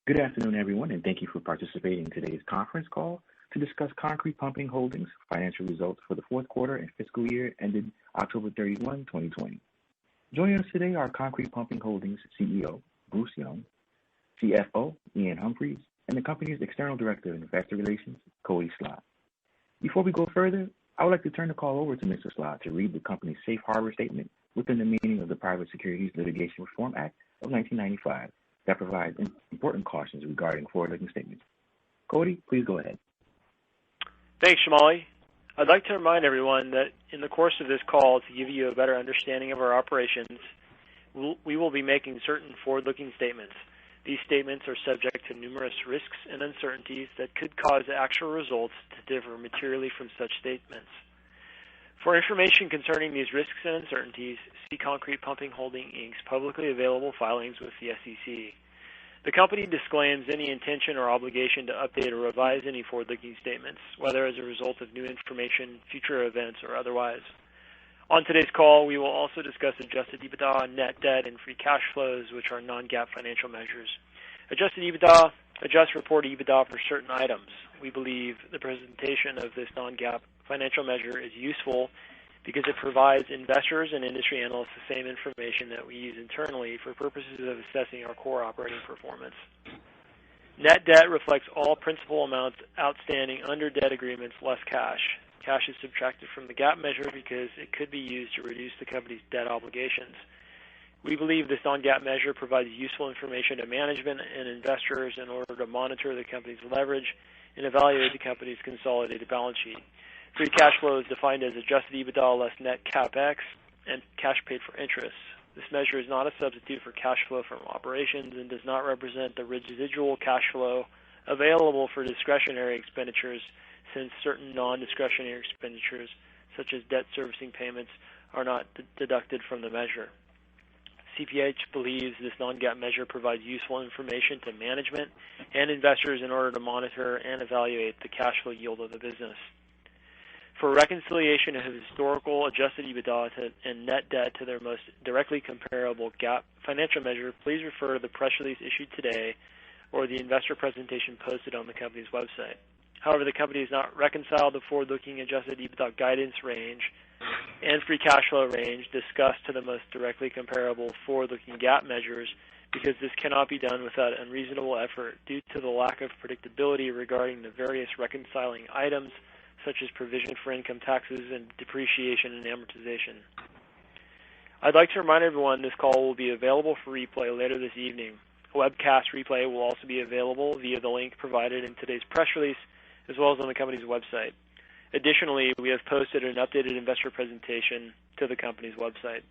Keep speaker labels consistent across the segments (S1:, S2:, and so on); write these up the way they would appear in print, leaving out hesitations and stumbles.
S1: Good afternoon, everyone, and thank you for participating in today's conference call to discuss Concrete Pumping Holdings' financial results for the fourth quarter and fiscal year ended October 31, 2020. Joining us today are Concrete Pumping Holdings CEO, Bruce Young, CFO, Ian Humphries, and the company's External Director of Investor Relations, Cody Slott. Before we go further, I would like to turn the call over to Mr. Slott to read the company's safe harbor statement within the meaning of the Private Securities Litigation Reform Act of 1995 that provides important cautions regarding forward-looking statements. Cody, please go ahead.
S2: Thanks, Shamali. I'd like to remind everyone that in the course of this call, to give you a better understanding of our operations, we will be making certain forward-looking statements. These statements are subject to numerous risks and uncertainties that could cause actual results to differ materially from such statements. For information concerning these risks and uncertainties, see Concrete Pumping Holdings, Inc.'s publicly available filings with the SEC. The company disclaims any intention or obligation to update or revise any forward-looking statements, whether as a result of new information, future events, or otherwise. On today's call, we will also discuss adjusted EBITDA, net debt, and free cash flows, which are non-GAAP financial measures. Adjusted EBITDA adjusts reported EBITDA for certain items. We believe the presentation of this non-GAAP financial measure is useful because it provides investors and industry analysts the same information that we use internally for purposes of assessing our core operating performance. Net debt reflects all principal amounts outstanding under debt agreements less cash. Cash is subtracted from the GAAP measure because it could be used to reduce the company's debt obligations. We believe this non-GAAP measure provides useful information to management and investors in order to monitor the company's leverage and evaluate the company's consolidated balance sheet. Free cash flow is defined as adjusted EBITDA less net CapEx and cash paid for interest. This measure is not a substitute for cash flow from operations and does not represent the residual cash flow available for discretionary expenditures, since certain non-discretionary expenditures, such as debt servicing payments, are not deducted from the measure. CPH believes this non-GAAP measure provides useful information to management and investors in order to monitor and evaluate the cash flow yield of the business. For reconciliation of historical adjusted EBITDA and net debt to their most directly comparable GAAP financial measure, please refer to the press release issued today or the investor presentation posted on the company's website. However, the company has not reconciled the forward-looking adjusted EBITDA guidance range and free cash flow range discussed to the most directly comparable forward-looking GAAP measures because this cannot be done without unreasonable effort due to the lack of predictability regarding the various reconciling items such as provision for income taxes and depreciation and amortization. I'd like to remind everyone this call will be available for replay later this evening. A webcast replay will also be available via the link provided in today's press release, as well as on the company's website. Additionally, we have posted an updated investor presentation to the company's website.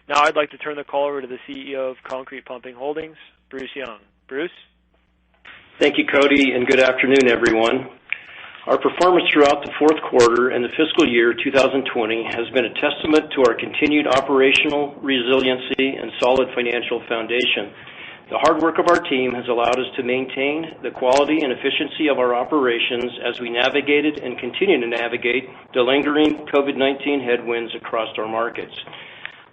S2: Now I'd like to turn the call over to the CEO of Concrete Pumping Holdings, Bruce Young. Bruce?
S3: Thank you, Cody, and good afternoon, everyone. Our performance throughout the fourth quarter and the fiscal year 2020 has been a testament to our continued operational resiliency and solid financial foundation. The hard work of our team has allowed us to maintain the quality and efficiency of our operations as we navigated and continue to navigate the lingering COVID-19 headwinds across our markets.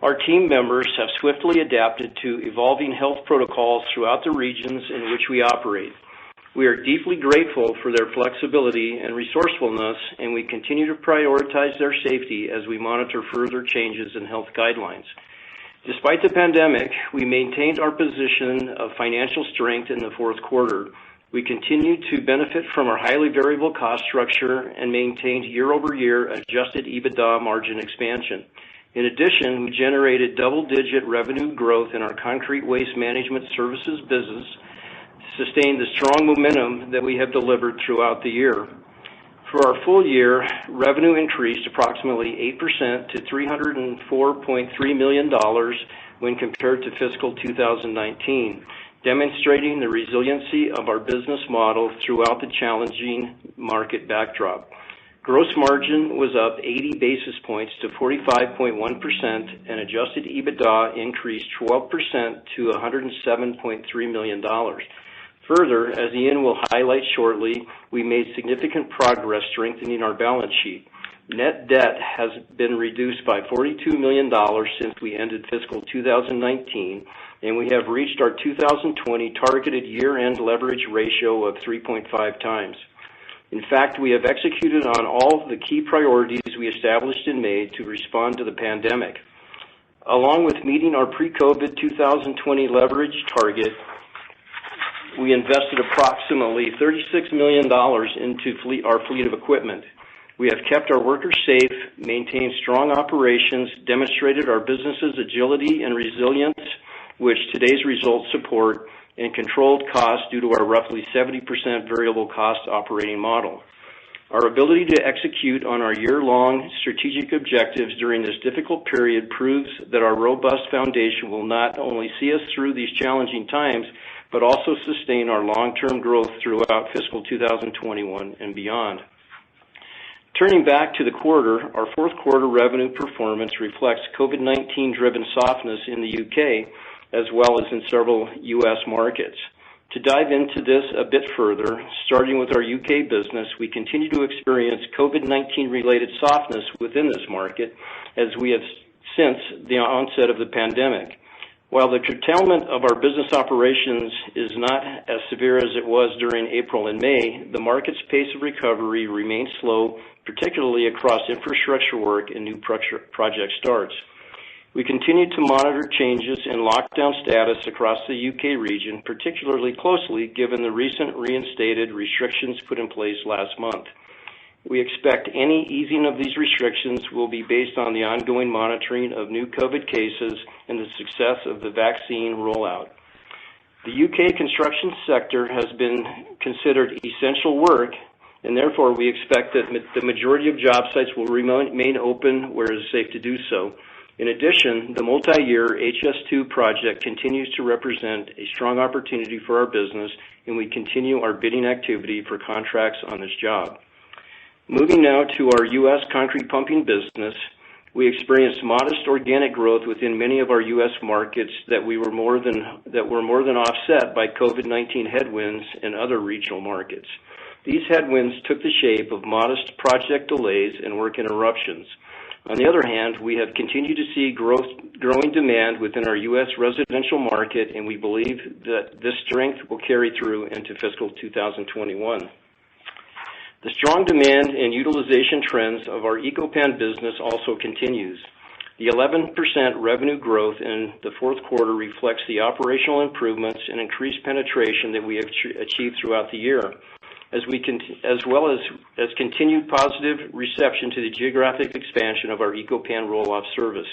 S3: Our team members have swiftly adapted to evolving health protocols throughout the regions in which we operate. We are deeply grateful for their flexibility and resourcefulness, and we continue to prioritize their safety as we monitor further changes in health guidelines. Despite the pandemic, we maintained our position of financial strength in the fourth quarter. We continued to benefit from our highly variable cost structure and maintained year-over-year adjusted EBITDA margin expansion. In addition, we generated double-digit revenue growth in our concrete waste management services business, sustained the strong momentum that we have delivered throughout the year. For our full year, revenue increased approximately 8% to $304.3 million when compared to fiscal 2019, demonstrating the resiliency of our business model throughout the challenging market backdrop. Gross margin was up 80 basis points to 45.1%, and adjusted EBITDA increased 12% to $107.3 million. Further, as Ian will highlight shortly, we made significant progress strengthening our balance sheet. Net debt has been reduced by $42 million since we ended fiscal 2019, and we have reached our 2020 targeted year-end leverage ratio of 3.5 times. In fact, we have executed on all the key priorities we established in May to respond to the pandemic. Along with meeting our pre-COVID 2020 leverage target, we invested approximately $36 million into our fleet of equipment. We have kept our workers safe, maintained strong operations, demonstrated our business's agility and resilience, which today's results support, and controlled costs due to our roughly 70% variable cost operating model. Our ability to execute on our year-long strategic objectives during this difficult period proves that our robust foundation will not only see us through these challenging times, but also sustain our long-term growth throughout fiscal 2021 and beyond. Turning back to the quarter, our fourth quarter revenue performance reflects COVID-19 driven softness in the UK, as well as in several U.S. markets. To dive into this a bit further, starting with our UK business, we continue to experience COVID-19 related softness within this market as we have since the onset of the pandemic. While the curtailment of our business operations is not as severe as it was during April and May, the market's pace of recovery remains slow, particularly across infrastructure work and new project starts. We continue to monitor changes in lockdown status across the UK region, particularly closely given the recent reinstated restrictions put in place last month. We expect any easing of these restrictions will be based on the ongoing monitoring of new COVID cases and the success of the vaccine rollout. The UK construction sector has been considered essential work, and therefore we expect that the majority of job sites will remain open where it is safe to do so. In addition, the multi-year HS2 project continues to represent a strong opportunity for our business, and we continue our bidding activity for contracts on this job. Moving now to our U.S. concrete pumping business, we experienced modest organic growth within many of our U.S. markets that were more than offset by COVID-19 headwinds in other regional markets. These headwinds took the shape of modest project delays and work interruptions. On the other hand, we have continued to see growing demand within our U.S. residential market, and we believe that this strength will carry through into fiscal 2021. The strong demand and utilization trends of our Eco-Pan business also continues. The 11% revenue growth in the fourth quarter reflects the operational improvements and increased penetration that we have achieved throughout the year, as well as continued positive reception to the geographic expansion of our Eco-Pan roll-off service.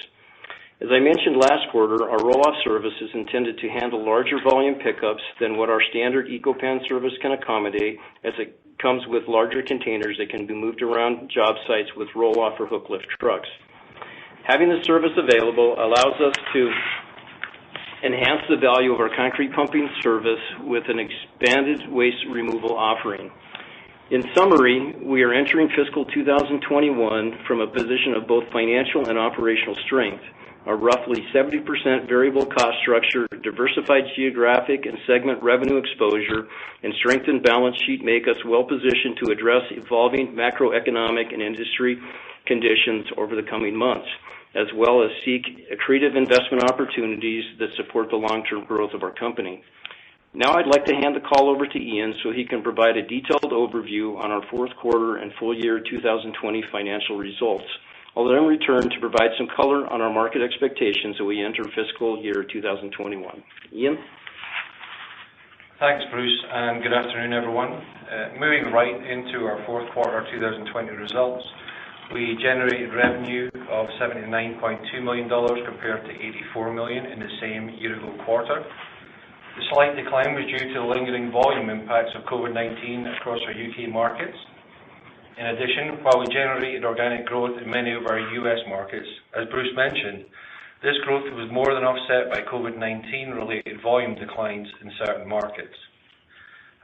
S3: As I mentioned last quarter, our roll-off service is intended to handle larger volume pickups than what our standard Eco-Pan service can accommodate, as it comes with larger containers that can be moved around job sites with roll-off or hook lift trucks. Having the service available allows us to enhance the value of our concrete pumping service with an expanded waste removal offering. In summary, we are entering fiscal 2021 from a position of both financial and operational strength. Our roughly 70% variable cost structure, diversified geographic and segment revenue exposure, and strengthened balance sheet make us well positioned to address evolving macroeconomic and industry conditions over the coming months, as well as seek accretive investment opportunities that support the long-term growth of our company. Now I'd like to hand the call over to Ian so he can provide a detailed overview on our fourth quarter and full year 2020 financial results. I'll then return to provide some color on our market expectations as we enter fiscal year 2021. Ian?
S4: Thanks, Bruce, and good afternoon, everyone. Moving right into our fourth quarter 2020 results, we generated revenue of $79.2 million compared to $84 million in the same year-ago quarter. The slight decline was due to the lingering volume impacts of COVID-19 across our UK markets. In addition, while we generated organic growth in many of our US markets, as Bruce mentioned, this growth was more than offset by COVID-19 related volume declines in certain markets.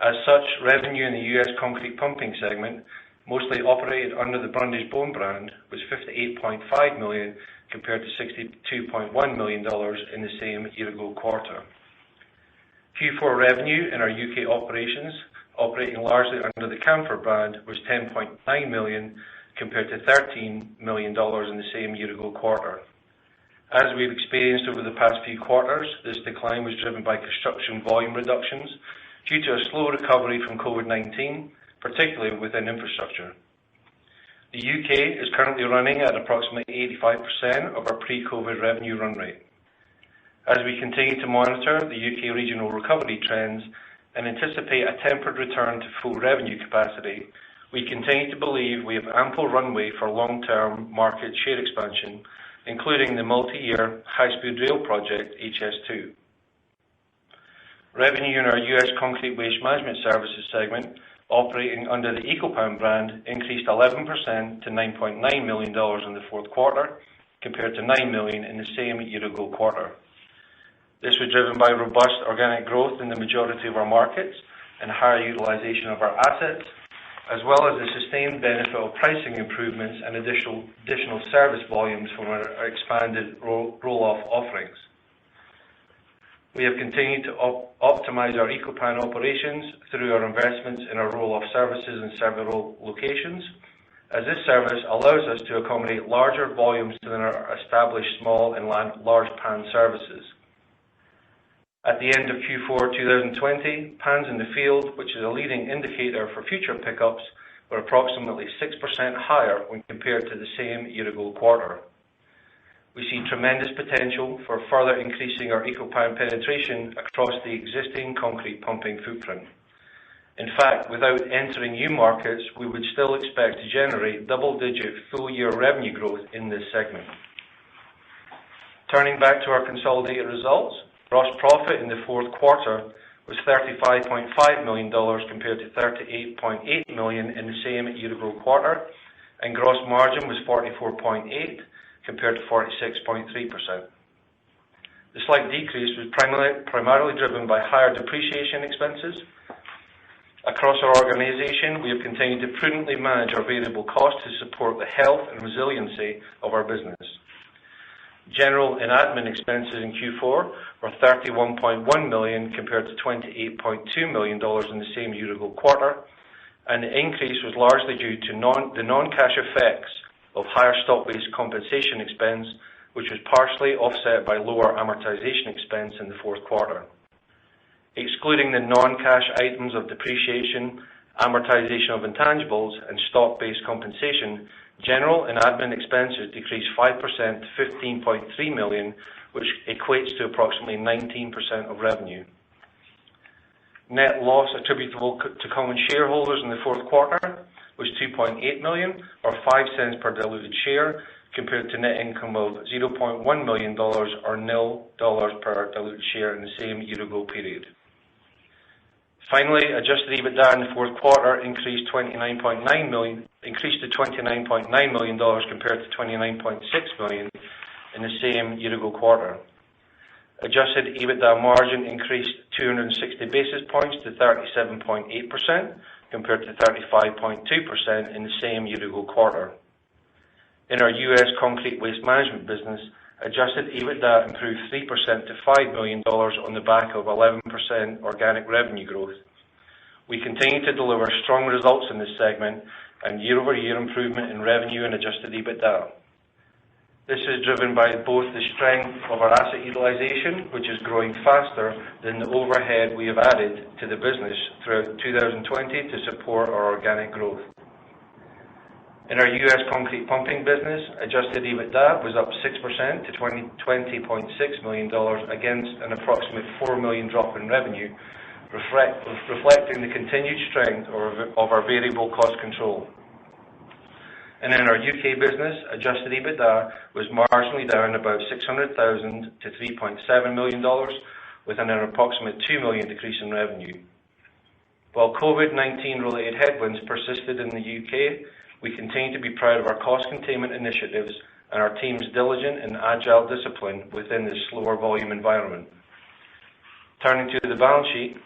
S4: As such, revenue in the US concrete pumping segment, mostly operated under the Brundage-Bone brand, was $58.5 million compared to $62.1 million in the same year-ago quarter. Q4 revenue in our UK operations, operating largely under the Camphor brand, was $10.9 million compared to $13 million in the same year-ago quarter. As we've experienced over the past few quarters, this decline was driven by construction volume reductions due to a slow recovery from COVID-19, particularly within infrastructure. The UK is currently running at approximately 85% of our pre-COVID revenue run rate. As we continue to monitor the UK regional recovery trends and anticipate a tempered return to full revenue capacity, we continue to believe we have ample runway for long-term market share expansion, including the multi-year high-speed rail project HS2. Revenue in our US Concrete Waste Management Services segment, operating under the EcoPan brand, increased 11% to $9.9 million in the fourth quarter, compared to $9 million in the same year-ago quarter. This was driven by robust organic growth in the majority of our markets and higher utilization of our assets, as well as the sustained benefit of pricing improvements and additional service volumes from our expanded roll-off offerings. We have continued to optimize our EcoPan operations through our investments in our roll-off services in several locations, as this service allows us to accommodate larger volumes than our established small and large pan services. At the end of Q4 2020, pans in the field, which is a leading indicator for future pickups, were approximately 6% higher when compared to the same year-ago quarter. We see tremendous potential for further increasing our EcoPan penetration across the existing concrete pumping footprint. In fact, without entering new markets, we would still expect to generate double-digit full-year revenue growth in this segment. Turning back to our consolidated results, gross profit in the fourth quarter was $35.5 million compared to $38.8 million in the same year-ago quarter, and gross margin was 44.8% compared to 46.3%. The slight decrease was primarily driven by higher depreciation expenses. Across our organization, we have continued to prudently manage our variable costs to support the health and resiliency of our business. General and admin expenses in Q4 were $31.1 million compared to $28.2 million in the same year-ago quarter, and the increase was largely due to the non-cash effects of higher stock-based compensation expense, which was partially offset by lower amortization expense in the fourth quarter. Excluding the non-cash items of depreciation, amortization of intangibles, and stock-based compensation, general and admin expenses decreased 5% to $15.3 million, which equates to approximately 19% of revenue. Net loss attributable to common shareholders in the fourth quarter was $2.8 million, or 5 cents per diluted share, compared to net income of $0.1 million, or $0 per diluted share in the same year-ago period. Finally, adjusted EBITDA in the fourth quarter increased to $29.9 million compared to $29.6 million in the same year-ago quarter. Adjusted EBITDA margin increased 260 basis points to 37.8% compared to 35.2% in the same year-ago quarter. In our U.S. Concrete Waste Management business, adjusted EBITDA improved 3% to $5 million on the back of 11% organic revenue growth. We continue to deliver strong results in this segment and year-over-year improvement in revenue and adjusted EBITDA. This is driven by both the strength of our asset utilization, which is growing faster than the overhead we have added to the business throughout 2020 to support our organic growth. In our U.S. concrete pumping business, adjusted EBITDA was up 6% to $20.6 million against an approximate $4 million drop in revenue, reflecting the continued strength of our variable cost control. And in our UK business, adjusted EBITDA was marginally down about $600,000 to $3.7 million, with an approximate $2 million decrease in revenue. While COVID-19 related headwinds persisted in the UK, we continue to be proud of our cost containment initiatives and our team's diligent and agile discipline within this slower volume environment. Turning to the balance sheet,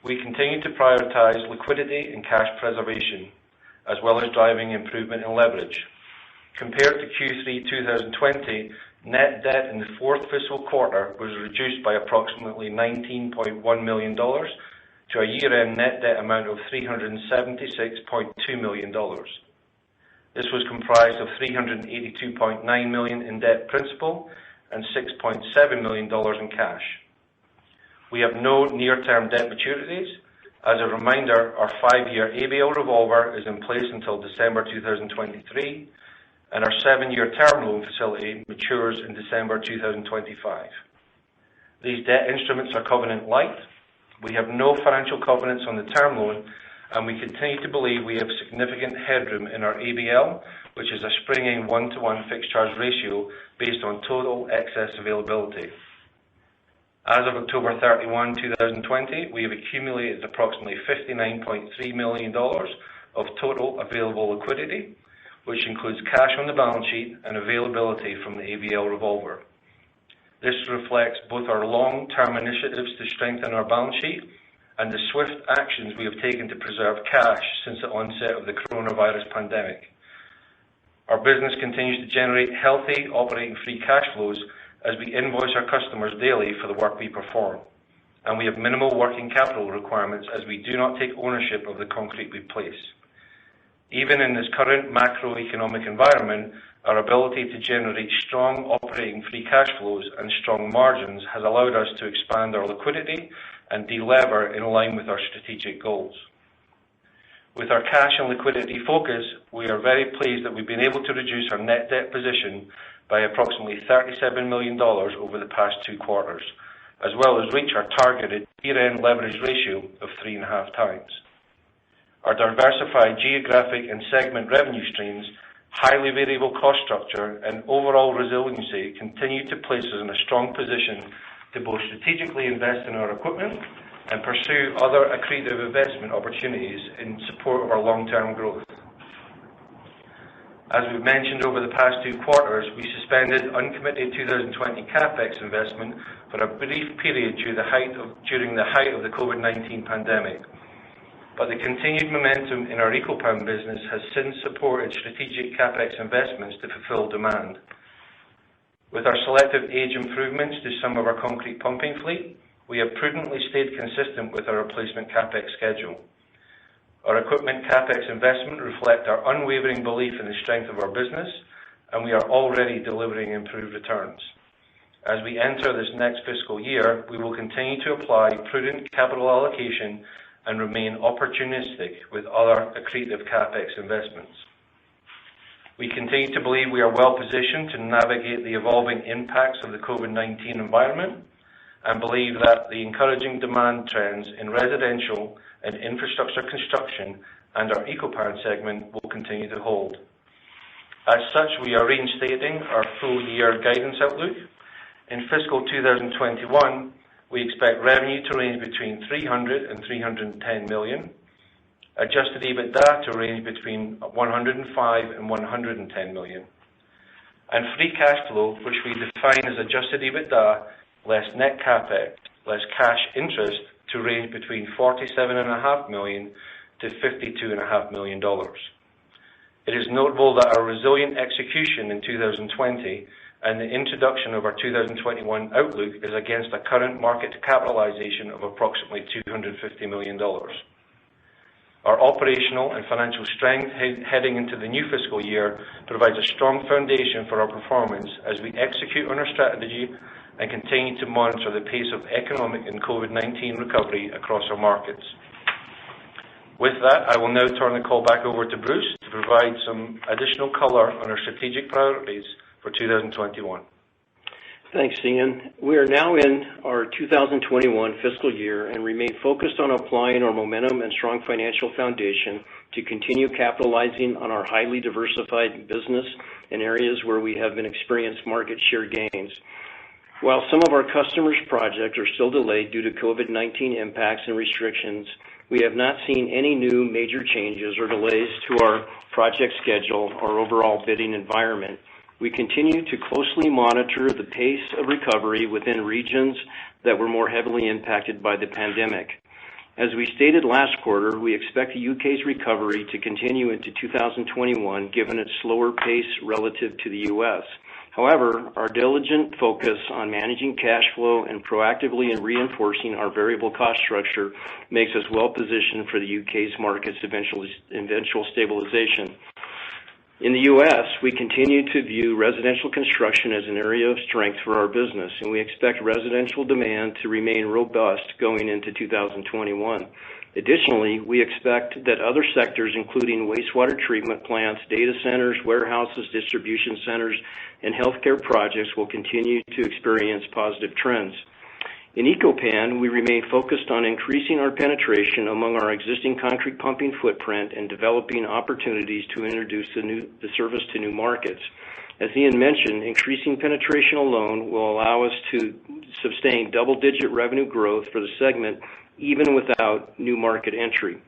S4: we continue to prioritize liquidity and cash preservation, as well as driving improvement in leverage. Compared to Q3 2020, net debt in the fourth fiscal quarter was reduced by approximately $19.1 million to a year-end net debt amount of $376.2 million. This was comprised of $382.9 million in debt principal and $6.7 million in cash. We have no near-term debt maturities. As a reminder, our 5-year ABL revolver is in place until December 2023, and our 7-year term loan facility matures in December 2025. These debt instruments are covenant light. We have no financial covenants on the term loan, and we continue to believe we have significant headroom in our ABL, which is a springing 1-to-1 fixed charge ratio based on total excess availability. As of October 31, 2020, we have accumulated approximately $59.3 million of total available liquidity, which includes cash on the balance sheet and availability from the ABL revolver. This reflects both our long-term initiatives to strengthen our balance sheet and the swift actions we have taken to preserve cash since the onset of the coronavirus pandemic. Our business continues to generate healthy operating free cash flows as we invoice our customers daily for the work we perform, and we have minimal working capital requirements as we do not take ownership of the concrete we place. Even in this current macroeconomic environment, our ability to generate strong operating free cash flows and strong margins has allowed us to expand our liquidity and delever in line with our strategic goals. With our cash and liquidity focus, we are very pleased that we've been able to reduce our net debt position by approximately $37 million over the past 2 quarters, as well as reach our targeted year-end leverage ratio of 3.5 times. Our diversified geographic and segment revenue streams, highly variable cost structure, and overall resiliency continue to place us in a strong position to both strategically invest in our equipment and pursue other accretive investment opportunities in support of our long-term growth. As we've mentioned over the past 2 quarters, we suspended uncommitted 2020 CapEx investment for a brief period during the height of the COVID-19 pandemic. But the continued momentum in our Eco-Pan business has since supported strategic CapEx investments to fulfill demand. With our selective age improvements to some of our concrete pumping fleet, we have prudently stayed consistent with our replacement CapEx schedule. Our equipment CapEx investment reflect our unwavering belief in the strength of our business, and we are already delivering improved returns. As we enter this next fiscal year, we will continue to apply prudent capital allocation and remain opportunistic with other accretive CapEx investments. We continue to believe we are well positioned to navigate the evolving impacts of the COVID-19 environment and believe that the encouraging demand trends in residential and infrastructure construction and our Eco-Pan segment will continue to hold. As such, we are reinstating our full-year guidance outlook. In fiscal 2021, we expect revenue to range between $300 and $310 million, adjusted EBITDA to range between $105 and $110 million, and free cash flow, which we define as adjusted EBITDA less net CapEx, less cash interest, to range between $47.5 million to $52.5 million. It is notable that our resilient execution in 2020 and the introduction of our 2021 outlook is against a current market capitalization of approximately $250 million. Our operational and financial strength heading into the new fiscal year provides a strong foundation for our performance as we execute on our strategy and continue to monitor the pace of economic and COVID-19 recovery across our markets. With that, I will now turn the call back over to Bruce to provide some additional color on our strategic priorities for 2021.
S3: Thanks, Ian. We are now in our 2021 fiscal year and remain focused on applying our momentum and strong financial foundation to continue capitalizing on our highly diversified business in areas where we have been experienced market share gains. While some of our customers' projects are still delayed due to COVID-19 impacts and restrictions, we have not seen any new major changes or delays to our project schedule or overall bidding environment. We continue to closely monitor the pace of recovery within regions that were more heavily impacted by the pandemic. As we stated last quarter, we expect the UK's recovery to continue into 2021 given its slower pace relative to the US. However, our diligent focus on managing cash flow and proactively in reinforcing our variable cost structure makes us well positioned for the UK's market's eventual stabilization. In the U.S., we continue to view residential construction as an area of strength for our business, and we expect residential demand to remain robust going into 2021. Additionally, we expect that other sectors, including wastewater treatment plants, data centers, warehouses, distribution centers, and healthcare projects, will continue to experience positive trends. In Eco-Pan, we remain focused on increasing our penetration among our existing concrete pumping footprint and developing opportunities to introduce the service to new markets. As Ian mentioned, increasing penetration alone will allow us to sustain double-digit revenue growth for the segment even without new market entry.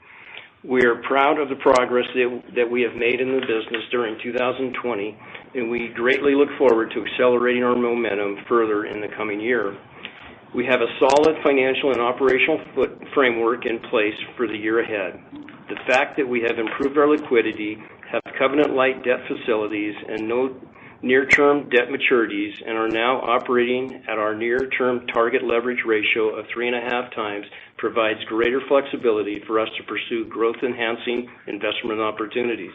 S3: We are proud of the progress that we have made in the business during 2020, and we greatly look forward to accelerating our momentum further in the coming year. We have a solid financial and operational framework in place for the year ahead. The fact that we have improved our liquidity, have covenant-light debt facilities, and no near-term debt maturities, and are now operating at our near-term target leverage ratio of 3.5 times provides greater flexibility for us to pursue growth-enhancing investment opportunities.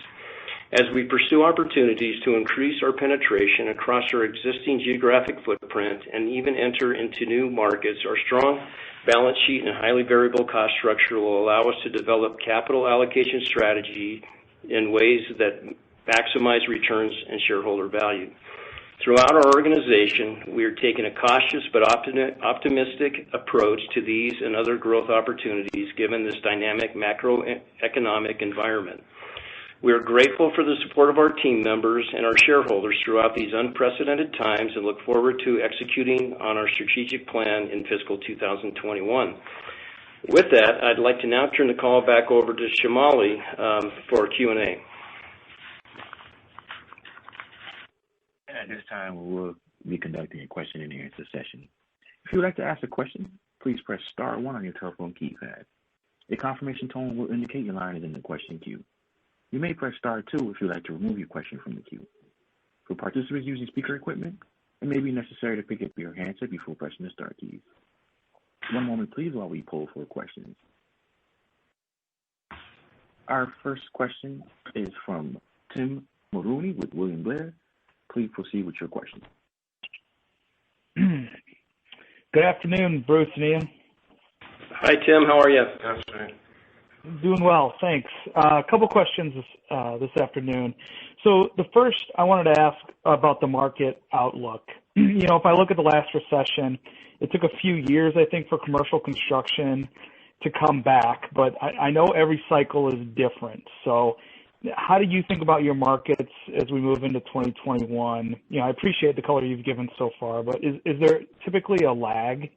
S3: As we pursue opportunities to increase our penetration across our existing geographic footprint and even enter into new markets, our strong balance sheet and highly variable cost structure will allow us to develop capital allocation strategy in ways that maximize returns and shareholder value. Throughout our organization, we are taking a cautious but optimistic approach to these and other growth opportunities given this dynamic macroeconomic environment. We are grateful for the support of our team members and our shareholders throughout these unprecedented times and look forward to executing on our strategic plan in fiscal 2021. With that, I'd like to now turn the call back over to Shamali for Q&A.
S1: At this time, we will be conducting a question and answer session. If you would like to ask a question, please press star 1 on your telephone keypad. A confirmation tone will indicate your line is in the question queue. You may press star 2 if you would like to remove your question from the queue. For participants using speaker equipment, it may be necessary to pick up your handset before pressing the star keys. One moment, please, while we poll for questions. Our first question is from Tim Mulrooney with William Blair. Please proceed with your question.
S5: Good afternoon, Bruce and Ian.
S3: Hi, Tim. How are you?
S4: Good afternoon.
S5: Doing well, thanks. A couple questions this afternoon. So the first, I wanted to ask about the market outlook. If I look at the last recession, it took a few years, I think, for commercial construction to come back, but I know every cycle is different. So how do you think about your markets as we move into 2021? I appreciate the color you've given so far, but is there typically a lag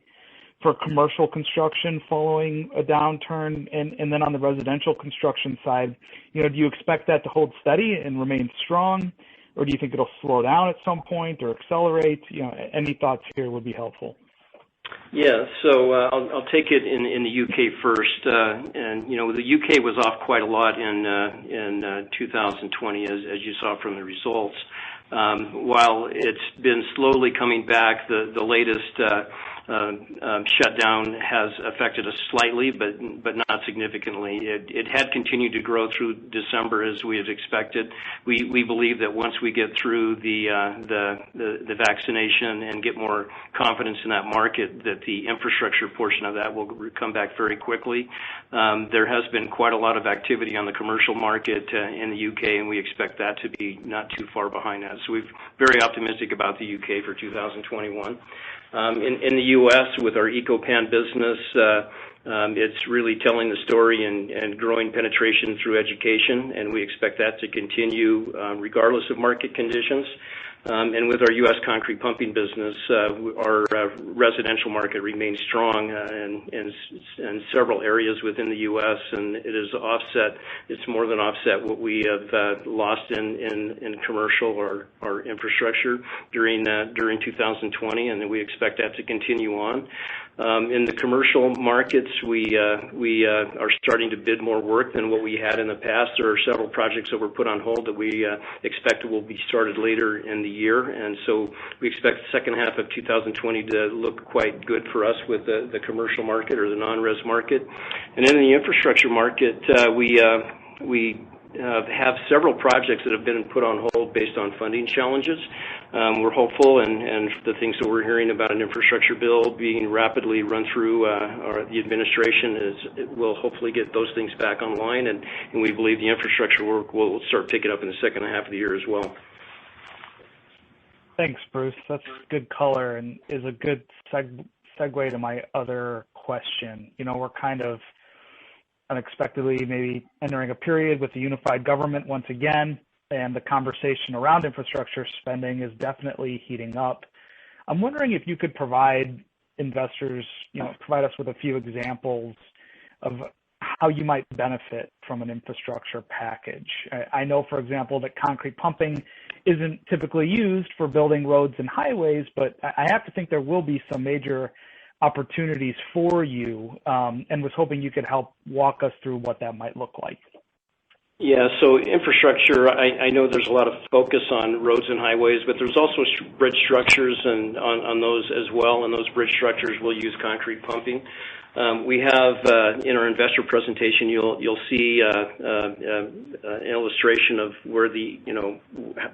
S5: for commercial construction following a downturn? And then on the residential construction side, do you expect that to hold steady and remain strong, or do you think it'll slow down at some point or accelerate? Any thoughts here would be helpful.
S3: Yeah, so I'll take it in the UK first. And the UK was off quite a lot in 2020, as you saw from the results. While it's been slowly coming back, the latest shutdown has affected us slightly, but not significantly. It had continued to grow through December as we had expected. We believe that once we get through the vaccination and get more confidence in that market, that the infrastructure portion of that will come back very quickly. There has been quite a lot of activity on the commercial market in the UK, and we expect that to be not too far behind that. So we're very optimistic about the UK for 2021. In the U.S., with our Eco-Pan business, it's really telling the story and growing penetration through education, and we expect that to continue regardless of market conditions. And with our U.S. concrete pumping business, our residential market remains strong in several areas within the U.S., and it's more than offset what we have lost in commercial or infrastructure during 2020, and we expect that to continue on. In the commercial markets, we are starting to bid more work than what we had in the past. There are several projects that were put on hold that we expect will be started later in the year, and so we expect the second half of 2020 to look quite good for us with the commercial market or the non-res market. And in the infrastructure market, we have several projects that have been put on hold based on funding challenges. We're hopeful, and the things that we're hearing about an infrastructure bill being rapidly run through the administration will hopefully get those things back online, and we believe the infrastructure work will start picking up in the second half of the year as well.
S5: Thanks, Bruce. That's good color and is a good segue to my other question. We're kind of unexpectedly maybe entering a period with the unified government once again, and the conversation around infrastructure spending is definitely heating up. I'm wondering if you could provide investors, provide us with a few examples of how you might benefit from an infrastructure package. I know, for example, that concrete pumping isn't typically used for building roads and highways, but I have to think there will be some major opportunities for you, and was hoping you could help walk us through what that might look like.
S3: Yeah, so infrastructure, I know there's a lot of focus on roads and highways, but there's also bridge structures and on those as well, and those bridge structures will use concrete pumping. We have in our investor presentation, you'll see an illustration of where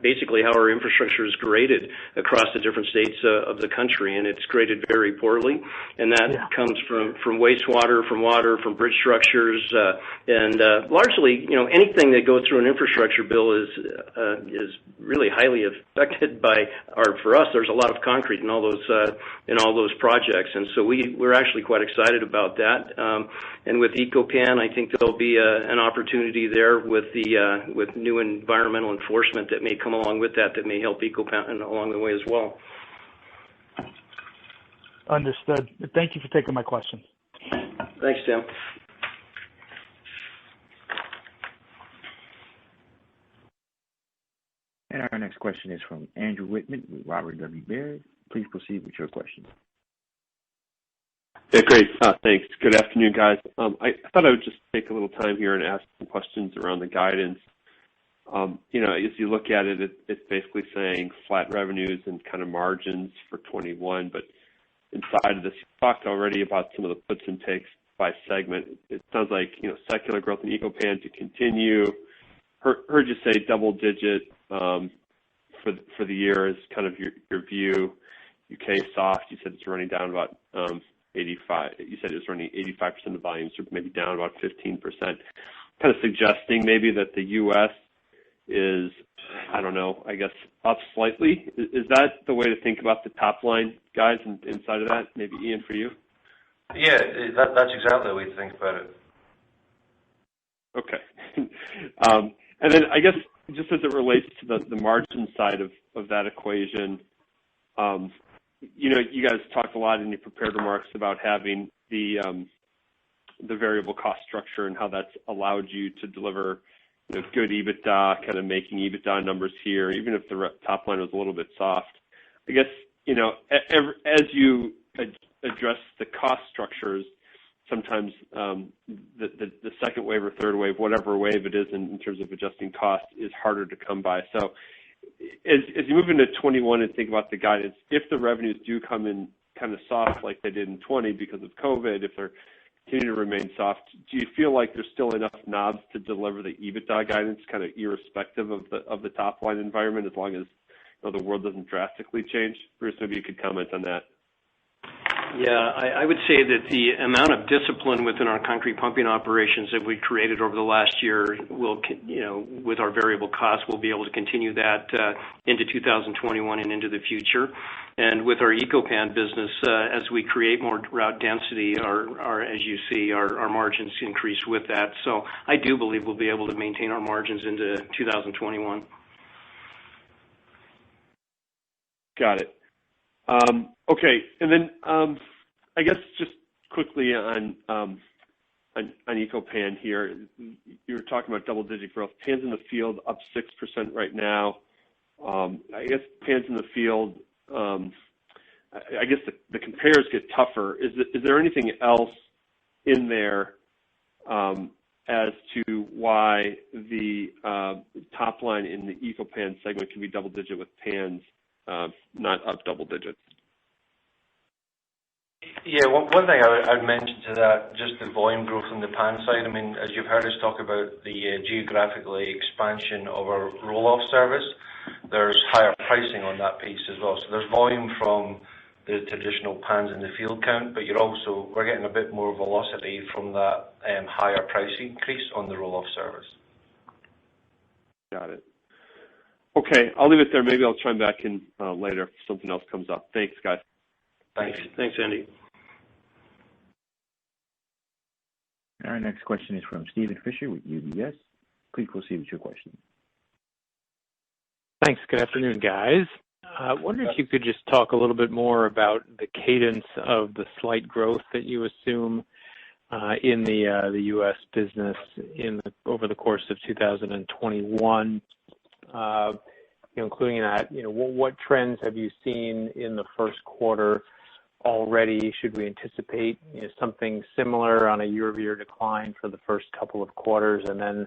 S3: basically how our infrastructure is graded across the different states of the country, and it's graded very poorly, and that comes from wastewater, from water, from bridge structures, and largely, anything that goes through an infrastructure bill is really highly affected by, or for us, there's a lot of concrete in all those projects, and so we're actually quite excited about that. And with EcoPan, I think there'll be an opportunity there with new environmental enforcement that may come along with that may help EcoPan along the way as well.
S5: Understood. Thank you for taking my question.
S3: Thanks, Tim.
S1: And our next question is from Andrew Whitman with Robert W. Baird. Please proceed with your question.
S6: Yeah, great. Thanks. Good afternoon, guys. I thought I would just take a little time here and ask some questions around the guidance. As you look at it, it's basically saying flat revenues and kind of margins for 21, but inside of this, you talked already about some of the puts and takes by segment. It sounds like, secular growth in EcoPan to continue. Heard you say double digit for the year is kind of your view. UK soft, you said it's running down about 85. You said it was running 85% of volumes, or maybe down about 15%. Kind of suggesting maybe that the U.S. is, I don't know, I guess up slightly. Is that the way to think about the top line, guys, inside of that? Maybe Ian, for you?
S4: Yeah, that's exactly the way to think about it.
S6: Okay. And then I guess just as it relates to the margin side of that equation, you guys talked a lot in your prepared remarks about having the variable cost structure and how that's allowed you to deliver good EBITDA, kind of making EBITDA numbers here, even if the top line was a little bit soft. I guess, as you address the cost structures, sometimes the second wave or third wave, whatever wave it is in terms of adjusting costs, is harder to come by. So as you move into 21 and think about the guidance, if the revenues do come in kind of soft like they did in 20 because of COVID, if they're continue to remain soft, do you feel like there's still enough knobs to deliver the EBITDA guidance kind of irrespective of the top line environment, as long as the world doesn't drastically change? Bruce, maybe you could comment on that.
S3: Yeah, I would say that the amount of discipline within our concrete pumping operations that we created over the last year will, with our variable costs, we'll be able to continue that into 2021 and into the future. And with our EcoPan business, as we create more route density, as you see, our margins increase with that. So I do believe we'll be able to maintain our margins into 2021.
S6: Got it. Okay, and then I guess just quickly on EcoPan here, you were talking about double-digit growth. Pans in the field up 6% right now. I guess pans in the field, I guess the compares get tougher. Is there anything else in there as to why the top line in the EcoPan segment can be double-digit with pans not up double digits?
S4: Yeah, one thing I'd mention to that, just the volume growth on the pan side. I mean, as you've heard us talk about the geographically expansion of our roll-off service, there's higher pricing on that piece as well. So there's volume from the traditional pans in the field count, but we're getting a bit more velocity from that higher price increase on the roll-off service.
S6: Got it. Okay, I'll leave it there. Maybe I'll chime back in later if something else comes up. Thanks, guys.
S3: Thanks, Andy.
S1: Our next question is from Steven Fisher with UBS. Please proceed with your question.
S7: Thanks. Good afternoon, guys. I wonder if you could just talk a little bit more about the cadence of the slight growth that you assume in the U.S. business over the course of 2021, including that, what trends have you seen in the first quarter already? Should we anticipate something similar on a year-over-year decline for the first couple of quarters and then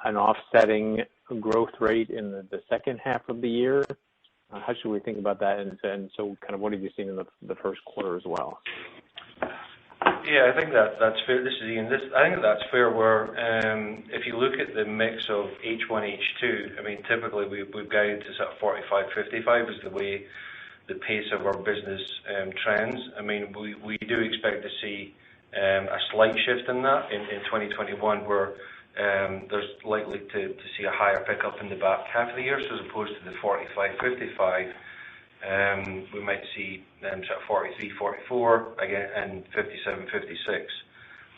S7: an offsetting growth rate in the second half of the year? How should we think about that? And so kind of what have you seen in the first quarter as well?
S4: Yeah, I think that's fair. This is Ian. I think that's fair where if you look at the mix of H1, H2, I mean, typically we've guided to sort of 45-55 is the way the pace of our business trends. I mean, we do expect to see a slight shift in that in 2021 where there's likely to see a higher pickup in the back half of the year. So as opposed to the 45-55, we might see sort of 43-44 again and 57-56.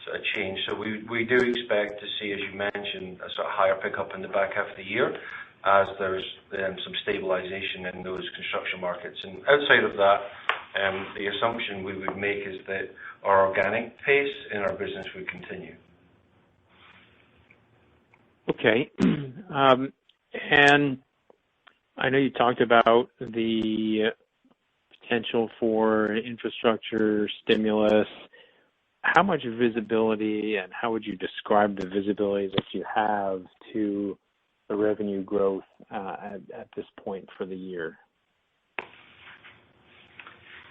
S4: So a change. So we do expect to see, as you mentioned, a sort of higher pickup in the back half of the year as there's some stabilization in those construction markets. And outside of that, the assumption we would make is that our organic pace in our business would continue.
S7: Okay. And I know you talked about the potential for infrastructure stimulus. How much visibility and how would you describe the visibility that you have to the revenue growth at this point for the year?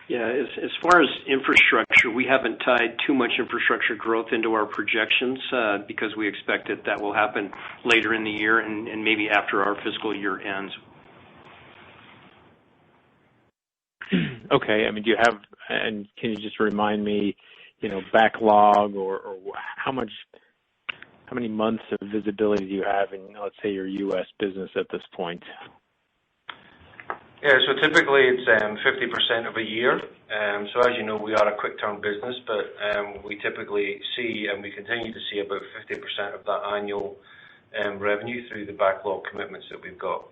S3: Yeah, as far as infrastructure, we haven't tied too much infrastructure growth into our projections because we expect that will happen later in the year and maybe after our fiscal year ends.
S7: Okay. I mean, do you have, and can you just remind me, backlog or how many months of visibility do you have in, let's say, your U.S. business at this point?
S4: Yeah, so typically it's 50% of a year. So as you know, we are a quick-turn business, but we typically see and we continue to see about 50% of that annual revenue through the backlog commitments that we've got.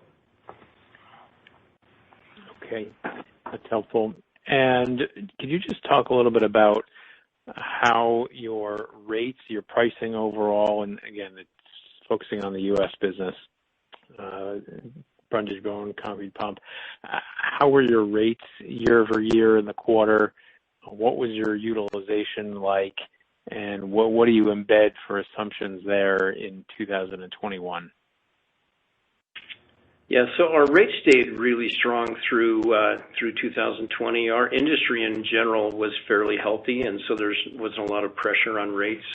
S7: Okay, that's helpful. And could you just talk a little bit about how your rates, your pricing overall, and again, it's focusing on the U.S. business, Brundage Bone, Concrete Pump. How were your rates year over year in the quarter? What was your utilization like? And what do you embed for assumptions there in 2021?
S3: Yeah, so our rates stayed really strong through 2020. Our industry in general was fairly healthy, and so there wasn't a lot of pressure on rates.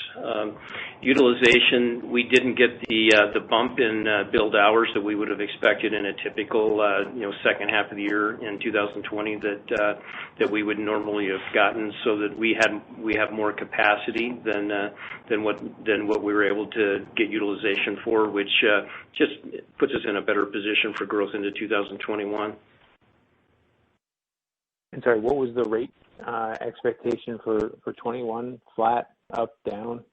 S3: Utilization, we didn't get the bump in billed hours that we would have expected in a typical second half of the year in 2020 that we would normally have gotten, so that we have more capacity than what we were able to get utilization for, which just puts us in a better position for growth into 2021.
S7: And sorry, what was the rate expectation for 21? Flat, up, down?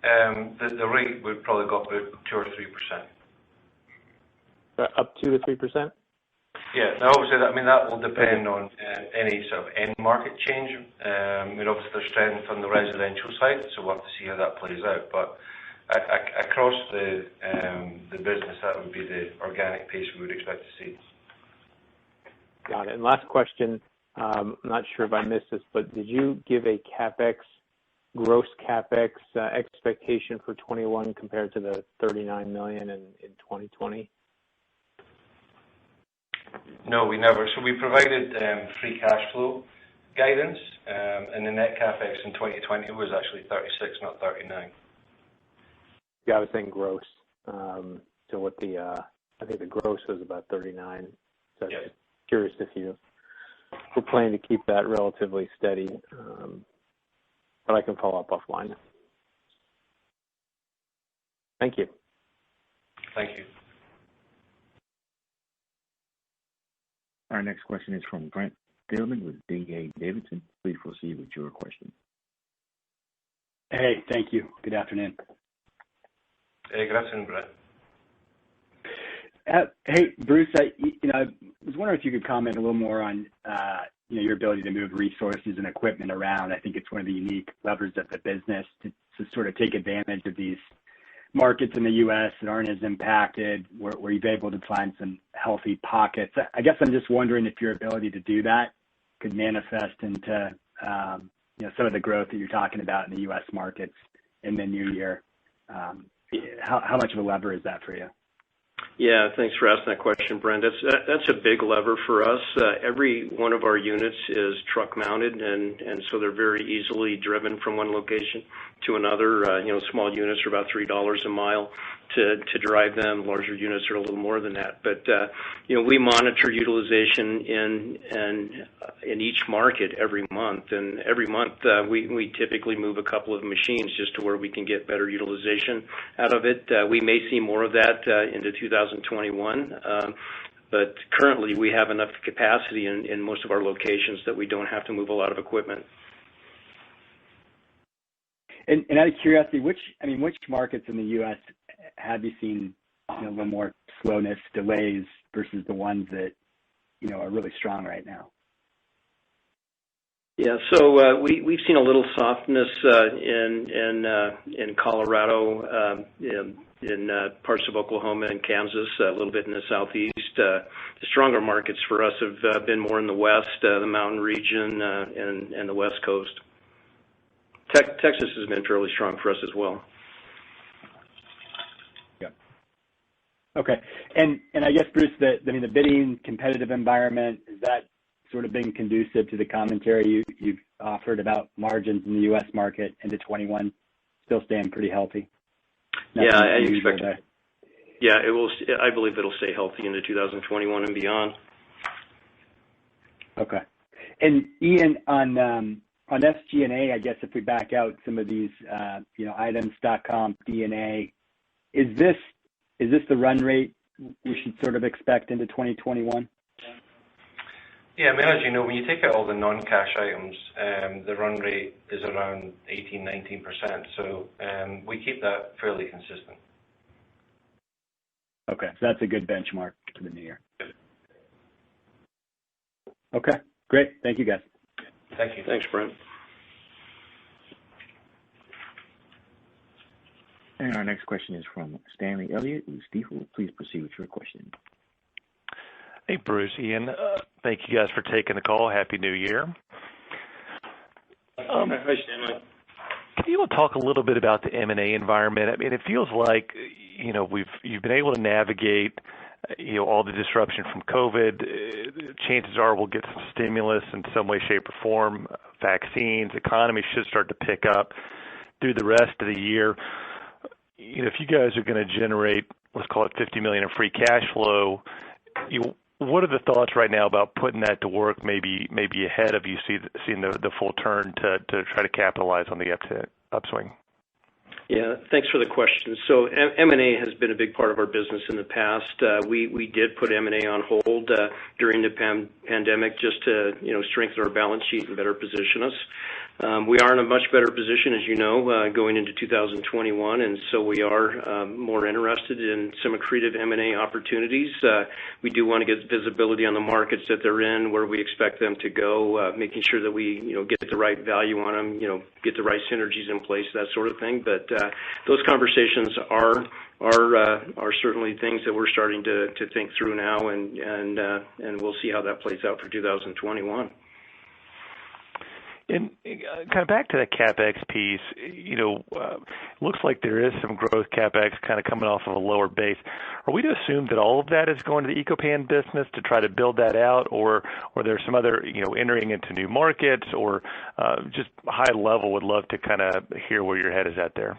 S4: The rate would probably go up about 2 or 3%.
S7: Up 2 to 3%?
S4: Yeah, now obviously that will depend on any sort of end market change. Obviously there's strength on the residential side, so we'll have to see how that plays out. But across the business, that would be the organic pace we would expect to see.
S7: Got it. And last question, I'm not sure if I missed this, but did you give a gross CapEx expectation for 21 compared to the $39 million in 2020?
S4: No, we never. So we provided free cash flow guidance, and the net capex in 2020 was actually 36, not 39.
S7: Yeah, I was saying gross. So what I think the gross was about 39. So
S4: Yeah.
S7: just curious if you were planning to keep that relatively steady, but I can follow up offline. Thank you.
S4: Thank you.
S1: Our next question is from Brent Thielman with D.A. Davidson. Please proceed with your question.
S8: Hey, thank you. Good afternoon.
S4: Hey, good afternoon, Brett.
S8: Hey, Bruce, I was wondering if you could comment a little more on your ability to move resources and equipment around. I think it's one of the unique levers of the business to sort of take advantage of these markets in the U.S. that aren't as impacted, where you've been able to find some healthy pockets. I guess I'm just wondering if your ability to do that could manifest into some of the growth that you're talking about in the U.S. markets in the new year. How much of a lever is that for you?
S3: Yeah, thanks for asking that question, Brent. That's a big lever for us. Every one of our units is truck mounted, and so they're very easily driven from one location to another. Small units are about $3 a mile to drive them. Larger units are a little more than that. But we monitor utilization in each market every month, and every month we typically move a couple of machines just to where we can get better utilization out of it. We may see more of that into 2021. But currently, we have enough capacity in most of our locations that we don't have to move a lot of equipment.
S8: And out of curiosity, which markets in the U.S. have you seen a little more slowness, delays versus the ones that are really strong right now?
S3: Yeah, so we've seen a little softness in Colorado, in parts of Oklahoma and Kansas, a little bit in the southeast. The stronger markets for us have been more in the west, the mountain region, and the west coast. Texas has been fairly strong for us as well.
S8: Yeah. Okay, and I guess, Bruce, the bidding competitive environment, is that sort of been conducive to the commentary you've offered about margins in the U.S. market into 21 still staying pretty healthy?
S3: Yeah, I expect it. Yeah, it will. I believe it'll stay healthy into 2021 and beyond.
S8: Okay. And Ian, on SG&A, I guess if we back out some of these, items, .comp, DNA, is this the run rate we should sort of expect into 2021?
S4: Yeah, as you know, when you take out all the non-cash items, the run rate is around 18-19%. So we keep that fairly consistent.
S8: Okay, so that's a good benchmark for the new year. Okay, great. Thank you, guys.
S4: Thank you.
S3: Thanks, Brent.
S1: And our next question is from Stanley Elliott with Stifel. Please proceed with your question.
S9: Hey, Bruce, Ian. Thank you guys for taking the call. Happy New Year.
S3: Hi, Stanley.
S9: Can you talk a little bit about the M&A environment? I mean, it feels like you've been able to navigate all the disruption from COVID. Chances are we'll get some stimulus in some way, shape, or form. Vaccines, economy should start to pick up through the rest of the year. If you guys are going to generate, let's call it $50 million in free cash flow, what are the thoughts right now about putting that to work, maybe ahead of you seeing the full turn to try to capitalize on the upswing?
S3: Yeah, thanks for the question. So M&A has been a big part of our business in the past. We did put M&A on hold during the pandemic just to strengthen our balance sheet and better position us. We are in a much better position, as you know, going into 2021, and so we are more interested in some accretive M&A opportunities. We do want to get visibility on the markets that they're in, where we expect them to go, making sure that we get the right value on them, get the right synergies in place, that sort of thing. But those conversations are certainly things that we're starting to think through now, and we'll see how that plays out for 2021.
S9: And kind of back to that CapEx piece, looks like there is some growth CapEx kind of coming off of a lower base. Are we to assume that all of that is going to the EcoPan business to try to build that out, or there's some other, entering into new markets, or just high level would love to kind of hear where your head is at there?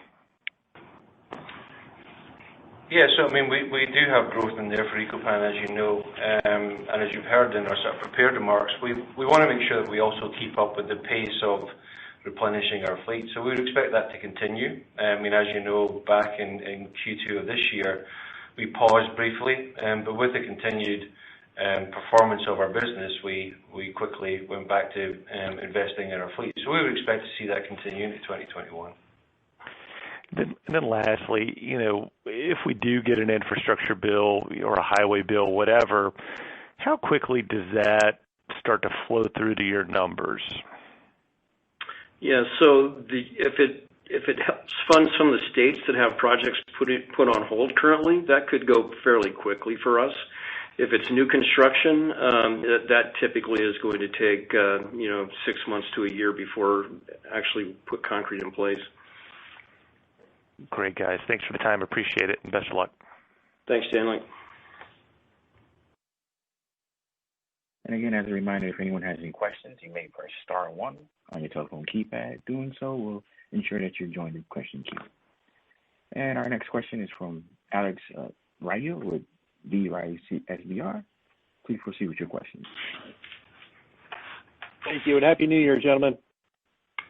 S4: Yeah, so we do have growth in there for EcoPan, as you know, and as you've heard in our sort of prepared remarks, we want to make sure that we also keep up with the pace of replenishing our fleet. So we would expect that to continue. As you know, back in Q2 of this year, we paused briefly, but with the continued performance of our business, we quickly went back to investing in our fleet. So we would expect to see that continue into 2021.
S9: And then lastly, if we do get an infrastructure bill or a highway bill, whatever, how quickly does that start to flow through to your numbers?
S3: Yeah, so if it helps fund some of the states that have projects put on hold currently, that could go fairly quickly for us. If it's new construction, that typically is going to take 6 months to a year before actually put concrete in place.
S9: Great, guys. Thanks for the time. Appreciate it, and best of luck.
S3: Thanks, Stanley.
S1: And again, as a reminder, if anyone has any questions, you may press star 1 on your telephone keypad. Doing so will ensure that you're joined in the question queue. And our next question is from Alex Rygiel with B. Riley SBR. Please proceed with your question.
S10: Thank you, and Happy New Year, gentlemen.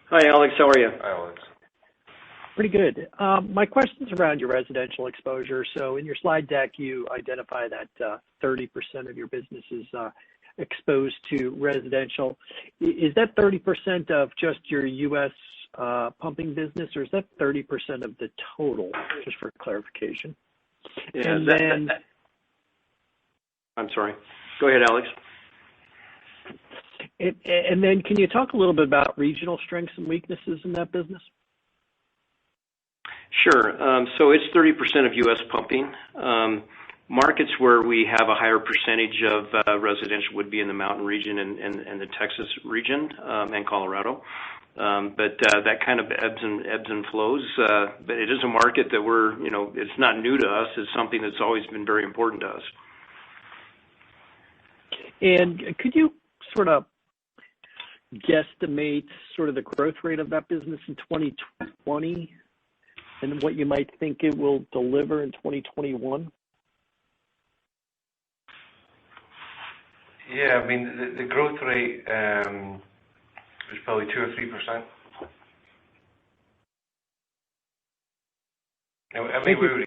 S3: Hi, Alex. How are you?
S4: Hi, Alex.
S10: Pretty good. My question's around your residential exposure. So in your slide deck, you identify that 30% of your business is exposed to residential. Is that 30% of just your U.S. pumping business, or is that 30% of the total, just for clarification?
S3: Yeah,
S10: and then,
S3: I'm sorry. Go ahead, Alex.
S10: And then can you talk a little bit about regional strengths and weaknesses in that business?
S3: Sure. So it's 30% of U.S. pumping. Markets where we have a higher percentage of residential would be in the mountain region and the Texas region and Colorado. But that kind of ebbs and flows. But it is a market that it's not new to us. It's something that's always been very important to us.
S10: And could you sort of guesstimate sort of the growth rate of that business in 2020 and what you might think it will deliver in 2021?
S4: Yeah, the growth rate is probably 2 or 3%. We would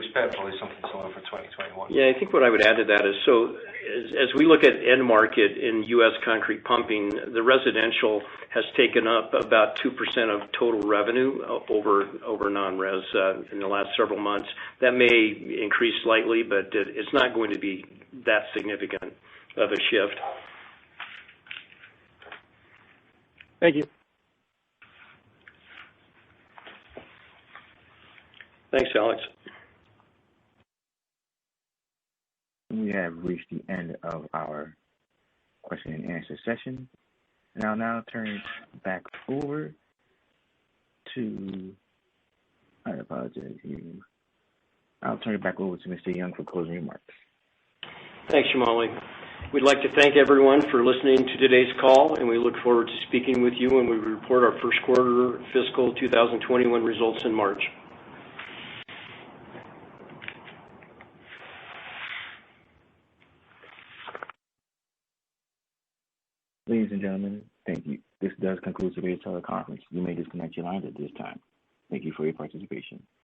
S4: expect probably something similar for 2021.
S3: Yeah, I think what I would add to that is, so as we look at end market in U.S. concrete pumping, the residential has taken up about 2% of total revenue over non-res in the last several months. That may increase slightly, but it's not going to be that significant of a shift.
S10: Thank you.
S3: Thanks, Alex.
S1: We have reached the end of our question and answer session. And I'll now turn it back over to, I apologize here. I'll turn it back over to Mr. Young for closing remarks.
S3: Thanks, Shamali. We'd like to thank everyone for listening to today's call, and we look forward to speaking with you when we report our first quarter fiscal 2021 results in March.
S1: Ladies and gentlemen, thank you. This does conclude today's teleconference. You may disconnect your lines at this time. Thank you for your participation.